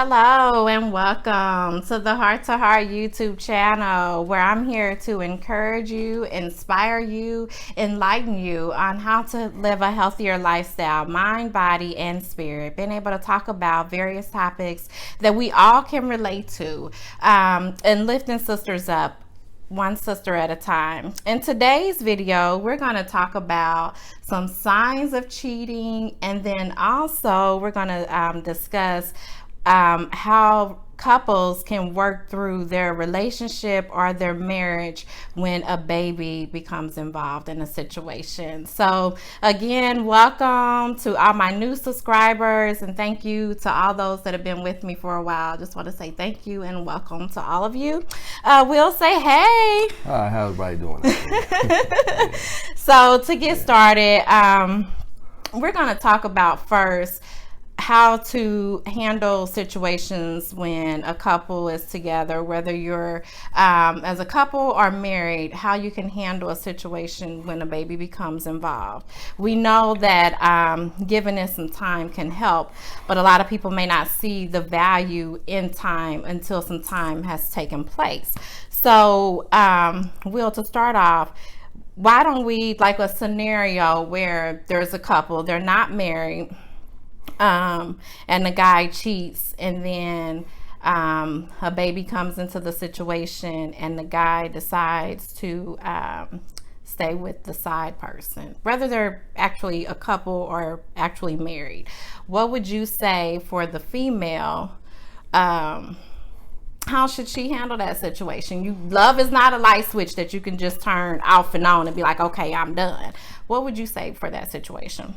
Hello and welcome to the Heart to Heart YouTube channel, where I'm here to encourage you, inspire you, enlighten you on how to live a healthier lifestyle, mind, body, and spirit. Being able to talk about various topics that we all can relate to, and lifting sisters up one sister at a time. In today's video, we're going to talk about some signs of cheating, and then also we're going to discuss how couples can work through their relationship or their marriage when a baby becomes involved in a situation. So again, welcome to all my new subscribers, and thank you to all those that have been with me for a while. Just want to say thank you and welcome to all of you. We'll say hey. Hi, how's everybody doing? So to get started, we're going to talk about first how to handle situations when a couple is together, whether you're as a couple or married, how you can handle a situation when a baby becomes involved. We know that giving it some time can help, but a lot of people may not see the value in time until some time has taken place. So Will, to start off, why don't we, like a scenario where there's a couple, they're not married, and the guy cheats, and then a baby comes into the situation and the guy decides to stay with the side person, whether they're actually a couple or actually married. What would you say for the female? How should she handle that situation? Love is not a light switch that you can just turn off and on and be like, okay, I'm done. What would you say for that situation?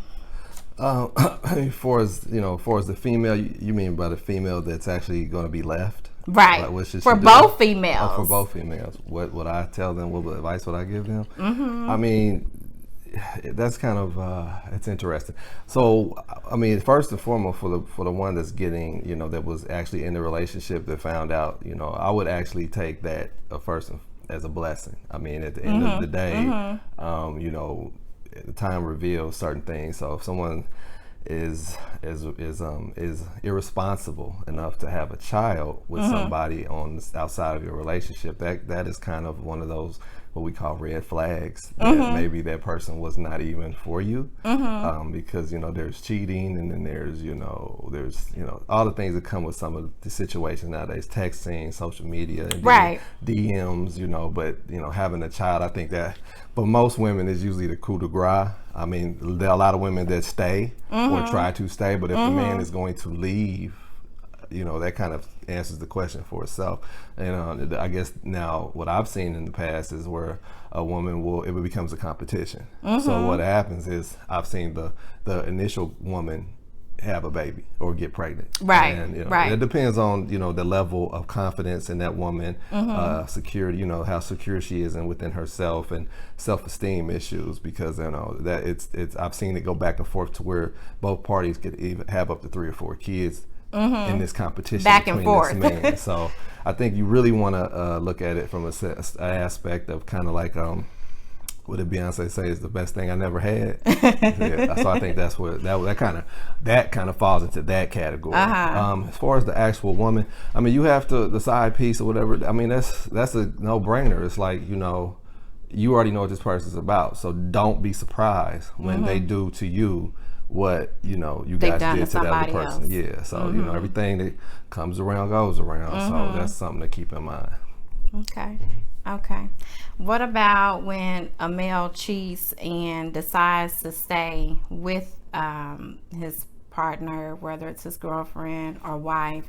For as the female, you mean by the female that's actually going to be left, right? Like, for both females. For both females, what would I tell them? What advice would I give them? Mm-hmm. I mean, that's kind of it's interesting. So, I mean, first and foremost, for the one that's getting, that was actually in the relationship that found out, I would actually take that first as a blessing. I mean, at the end of the day, the time reveals certain things. So if someone is irresponsible enough to have a child with somebody outside of your relationship, that is kind of one of those what we call red flags, that maybe that person was not even for you, because there's cheating, and then there's all the things that come with some of the situations nowadays, texting, social media, and right. DMs, but having a child, I think that for most women is usually the coup de grace. I mean, there are a lot of women that stay or try to stay, but if the man is going to leave, that kind of answers the question for itself. And I guess now what I've seen in the past is where a woman it becomes a competition. So what happens is I've seen the initial woman have a baby or get pregnant. Right. And right. It depends on the level of confidence in that woman, security, how secure she is and within herself, and self-esteem issues, because that it's I've seen it go back and forth to where both parties could even have up to 3 or 4 kids in this competition back and forth. This man. So I think you really want to look at it from an aspect of kind of like what did Beyonce say is the best thing I never had? Yeah, so I think that's what that kind of falls into that category. As far as the actual woman, I mean, you have to the side piece or whatever. I mean, that's a no-brainer. It's like you already know what this person's about, so don't be surprised when they do to you what you guys did to that other person. Else. Yeah, so everything that comes around goes around. So that's something to keep in mind. Okay. What about when a male cheats and decides to stay with his partner, whether it's his girlfriend or wife,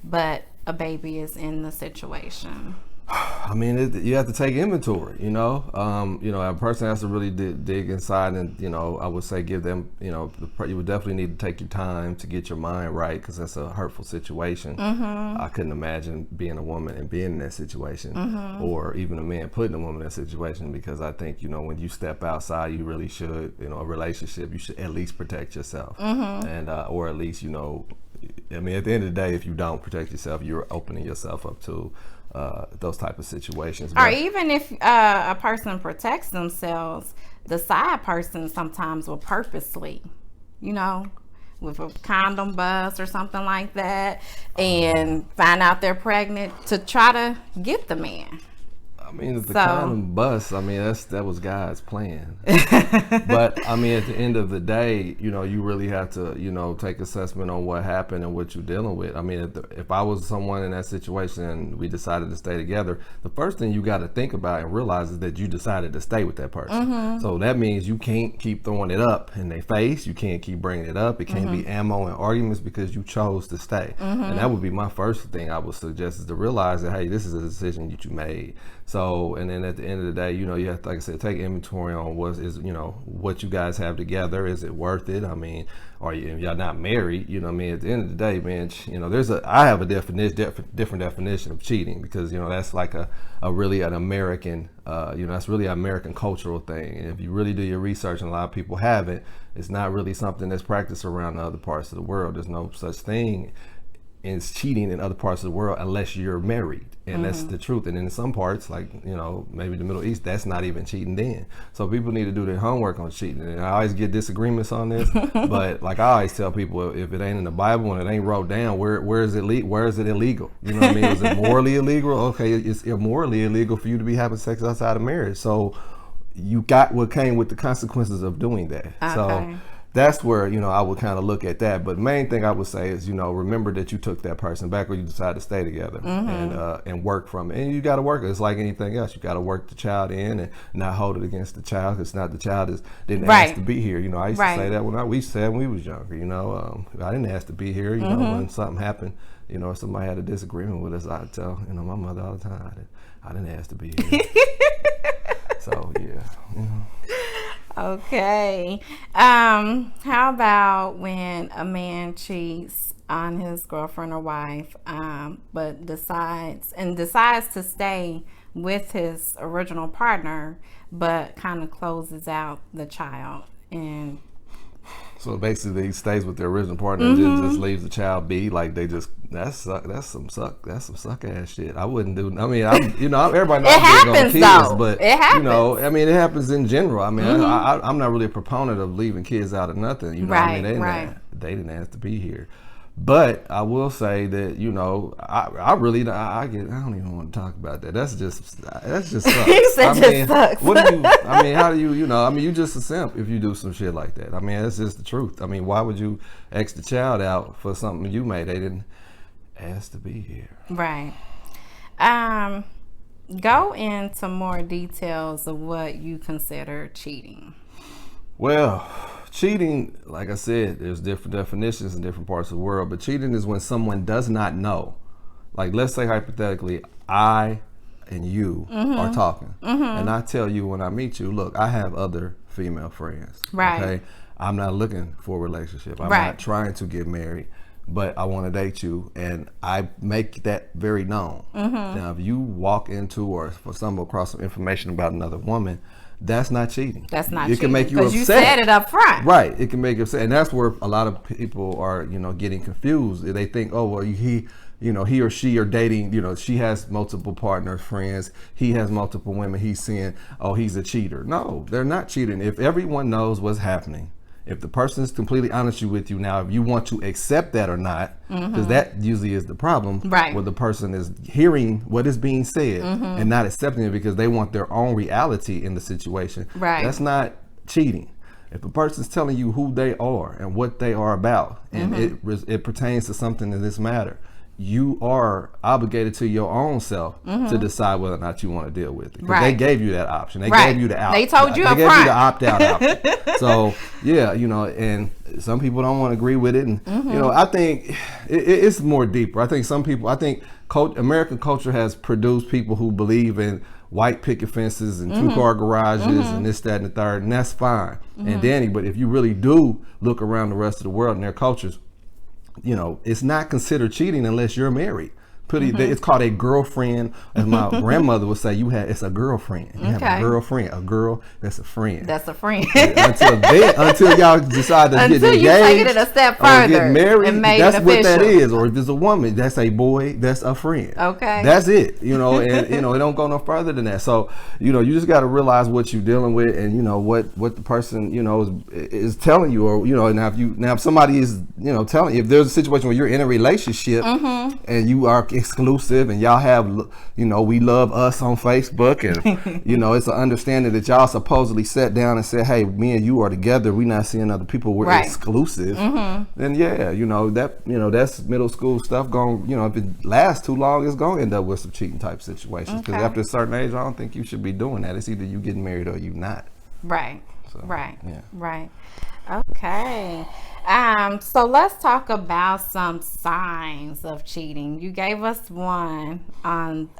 but a baby is in the situation? I mean, you have to take inventory, a person has to really dig inside, and, I would say give them, you would definitely need to take your time to get your mind right, because that's a hurtful situation. I couldn't imagine being a woman and being in that situation, or even a man putting a woman in that situation, because I think, when you step outside, you really should, a relationship, you should at least protect yourself, and, or at least, I mean, at the end of the day, if you don't protect yourself, you're opening yourself up to those type of situations. Or even if a person protects themselves, the side person sometimes will purposely, with a condom bust or something like that and find out they're pregnant to try to get the man. I mean, if the So- condom bust, I mean, that was God's plan. But I mean, at the end of the day, you know, you really have to, you know, take assessment on what happened and what you're dealing with. I mean, if I was someone in that situation and we decided to stay together, the first thing you got to think about and realize is that you decided to stay with that person. So that means you can't keep throwing it up in their face. You can't keep bringing it up. It can't be ammo and arguments because you chose to stay. And that would be my first thing I would suggest, is to realize that, hey, this is a decision that you made. So, and then at the end of the day, you know, you have to, like I said, take inventory on what you guys have together. Is it worth it? I mean, if y'all not married, you know what I mean? At the end of the day, man, you know, I have a different definition of cheating, because, you know, that's like a really an American, that's really an American cultural thing. And if you really do your research, and a lot of people haven't, it's not really something that's practiced around the other parts of the world. There's no such thing as cheating in other parts of the world unless you're married. And that's the truth. And in some parts, like, you know, maybe the Middle East, that's not even cheating then. So people need to do their homework on cheating. And I always get disagreements on this, but like I always tell people, if it ain't in the Bible and it ain't wrote down, where is it illegal? You know what I mean? Is it morally illegal? Okay, it's immorally illegal for you to be having sex outside of marriage. So you got what came with the consequences of doing that. Okay. So that's where, you know, I would kind of look at that. But main thing I would say is, you know, remember that you took that person back, or you decided to stay together and work from it. And you got to work it. It's like anything else. You got to work the child in and not hold it against the child. It's not the child didn't ask to be here. You know, I used to say that we used to say when we was younger. You know, I didn't ask to be here. You know, when something happened, you know, if somebody had a disagreement with us, I'd tell, you know, my mother all the time, I didn't ask to be here. So yeah. You know. Okay. How about when a man cheats on his girlfriend or wife, but decides to stay with his original partner, but kind of closes out the child? And so basically, he stays with their original partner and just leaves the child be. Like, they just that's some suck ass shit. I wouldn't do. I mean, everybody knows it big on happens kids, though. but It happens. you know, I mean, it happens in general. I mean, I'm not really a proponent of leaving kids out of nothing. You know, I mean, they didn't have to be here. But I will say that, you know, I don't even want to talk about that. That's just sucks. You said sucks. How do you just a simp if you do some shit like that. I mean, that's just the truth. I mean, why would you X the child out for something you made? They didn't ask to be here. Right. Go into more details of what you consider cheating. Well, cheating, like I said, there's different definitions in different parts of the world, but cheating is when someone does not know. Like, let's say hypothetically, I and you are talking, and I tell you when I meet you, look, I have other female friends. Right. Okay? I'm not looking for a relationship. I'm not trying to get married, but I want to date you, and I make that very known. Now, if you walk into or for stumble across some information about another woman, that's not cheating. That's not cheating. It can make you upset. Because you said it up front. Right. It can make you upset. And that's where a lot of people are, you know, getting confused. They think, oh, well, he or she are dating, you know, she has multiple partners, friends. He has multiple women. He's saying, oh, he's a cheater. No, they're not cheating. If everyone knows what's happening, if the person is completely honest with you, now, if you want to accept that or not, because that usually is the problem, where the person is hearing what is being said and not accepting it because they want their own reality in the situation. Right. That's not cheating. If a person's telling you who they are and what they are about, and it pertains to something in this matter, you are obligated to your own self to decide whether or not you want to deal with it. Because they gave you that option. They gave you the out. They told you They up gave front. you the opt-out option. So, yeah, you know, and some people don't want to agree with it. And, you know, I think it's more deeper. I think American culture has produced people who believe in white picket fences and two-car garages and this, that, and the third, and that's fine. And Danny, but if you really do look around the rest of the world and their cultures, you know, it's not considered cheating unless you're married. It's called a girlfriend, as my grandmother would say. It's a girlfriend. You have a girlfriend, a girl that's a friend. That's a friend. until y'all decide to get engaged, you take it a step further, or get married. And make that's it what that official. is. Or if it's a woman, that's a boy. That's a friend. Okay, that's it. You know, and it don't go no further than that. So you just got to realize what you're dealing with, and what the person is telling you, or now if somebody is telling you, if there's a situation where you're in a relationship and you are exclusive and y'all have we love us on Facebook, and it's an understanding that y'all supposedly sat down and said, hey, me and you are together, we're not seeing other people, we're exclusive, then that's middle school stuff going, if it lasts too long, it's going to end up with some cheating type situations, because after a certain age, I don't think you should be doing that. It's either you getting married or you not. Right. So, right. Yeah. Right. Okay. So let's talk about some signs of cheating. You gave us one on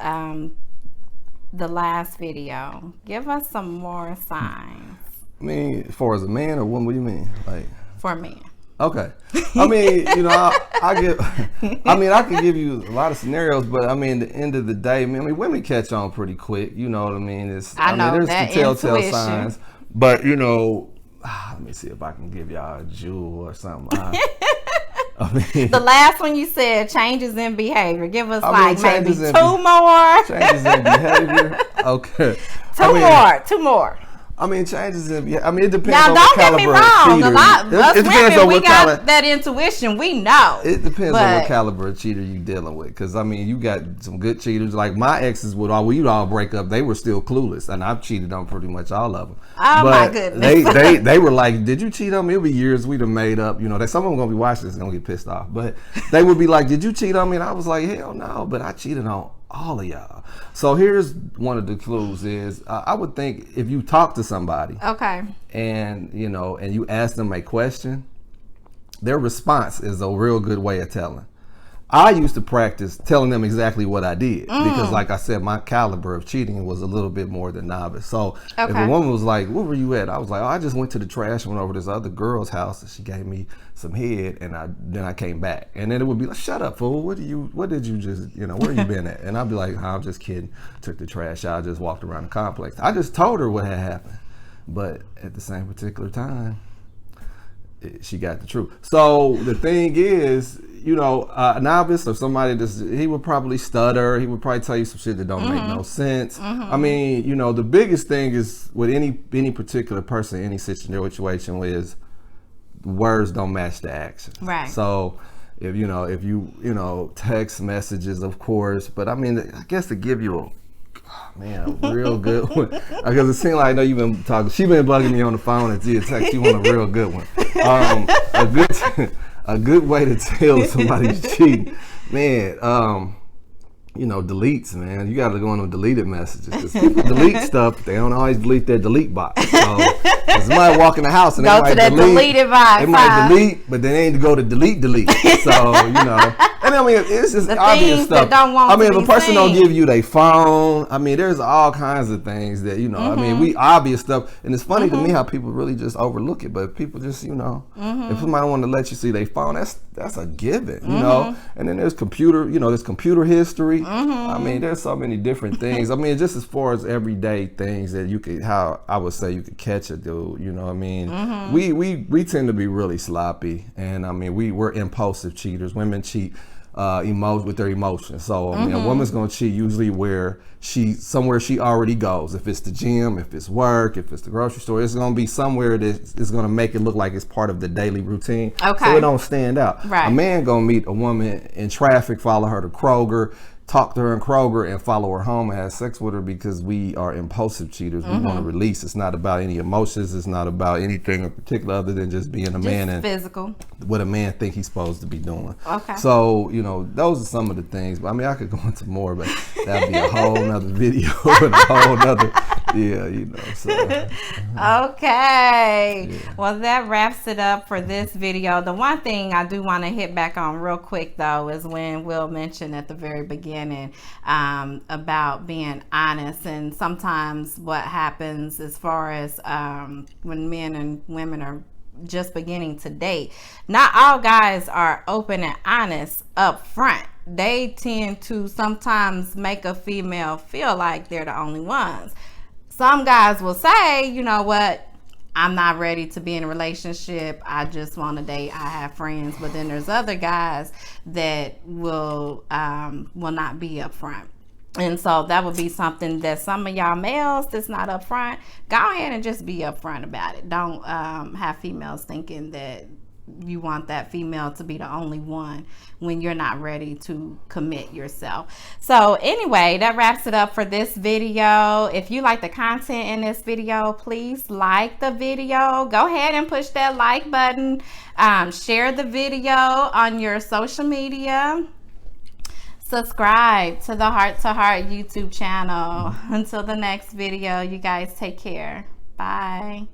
the last video. Give us some more signs. I mean, as far as a man or woman, what do you mean? Like for men. Okay. I mean, I can give you a lot of scenarios, but I mean, at the end of the day, women catch on pretty quick. You know what I mean? There's some telltale signs, but let me see if I can give y'all a jewel or something. The last one you said, changes in behavior. Give us maybe two more. Changes in behavior. Okay. Two more. Changes in behavior. It depends now, on don't what get me caliber wrong. of cheater. A lot us women, we got that intuition. We know. It depends on what caliber of cheater you dealing with. Because, you got some good cheaters. Like my exes we'd all break up. They were still clueless. And I've cheated on pretty much all of them. Oh, but my goodness. They were like, did you cheat on me? It'll be years we'd have made up. Some of them going to be watching this and going to get pissed off. But they would be like, did you cheat on me? And I was like, hell no. But I cheated on all of y'all. So here's one of the clues is I would think if you talk to somebody, okay, and and you ask them a question, their response is a real good way of telling. I used to practice telling them exactly what I did because, like I said, my caliber of cheating was a little bit more than novice. So if a woman was like, "Where were you at?" I was like, "Oh, I just went to the trash, went over to this other girl's house, and she gave me some head, and then I came back." And then it would be like, "Shut up, fool! What did you just where you been at?" And I'd be like, oh, "I'm just kidding. Took the trash out. I just walked around the complex." I just told her what had happened, but at the same particular time, she got the truth. So the thing is, a novice or somebody he would probably stutter. He would probably tell you some shit that don't make no sense. The biggest thing is with any particular person, any situation is words don't match the actions. Right. So if you text messages, of course, but I guess to give you a real good one, because it seems like I know you've been talking. She's been bugging me on the phone and text. She want a real good one. A good way to tell somebody's cheating, man. Deletes, man. You got to go on them deleted messages. Because people delete stuff, they don't always delete their delete box. So somebody walk in the house and go to that deleted box. They might delete, but they ain't go to delete. So and it's just the obvious stuff. Don't want if a person don't give you their phone, there's all kinds of things that we obvious stuff, and it's funny to me how people really just overlook it. But people just if somebody don't want to let you see their phone, that's a given, And then there's computer, there's computer history. There's so many different things. Just as far as everyday things that you could, how I would say you could catch a dude. We tend to be really sloppy, and we're impulsive cheaters. Women cheat with their emotions. So a woman's gonna cheat usually where somewhere she already goes. If it's the gym, if it's work, if it's the grocery store, it's gonna be somewhere that is gonna make it look like it's part of the daily routine. Okay. So it don't stand out. Right. A man gonna meet a woman in traffic, follow her to Kroger, talk to her in Kroger, and follow her home and have sex with her because we are impulsive cheaters. We want to release. It's not about any emotions. It's not about anything in particular other than just being a man and physical. What a man think he's supposed to be doing. Okay. So, those are some of the things. But I could go into more, but that'd be a whole nother video and a whole nother, so. Okay. Yeah. Well, that wraps it up for this video. The one thing I do want to hit back on real quick, though, is when Will mentioned at the very beginning about being honest, and sometimes what happens as far as when men and women are just beginning to date, not all guys are open and honest up front. they tend to sometimes make a female feel like they're the only ones. Some guys will say, you know what, I'm not ready to be in a relationship. I just want to date. I have friends. But then there's other guys that will not be upfront. And so that would be something that some of y'all males that's not upfront, go ahead and just be upfront about it. Don't have females thinking that you want that female to be the only one when you're not ready to commit yourself. So anyway, that wraps it up for this video. If you like the content in this video, please like the video. Go ahead and push that like button. Share the video on your social media. Subscribe to the Heart to Heart YouTube channel. Until the next video, you guys take care. Bye.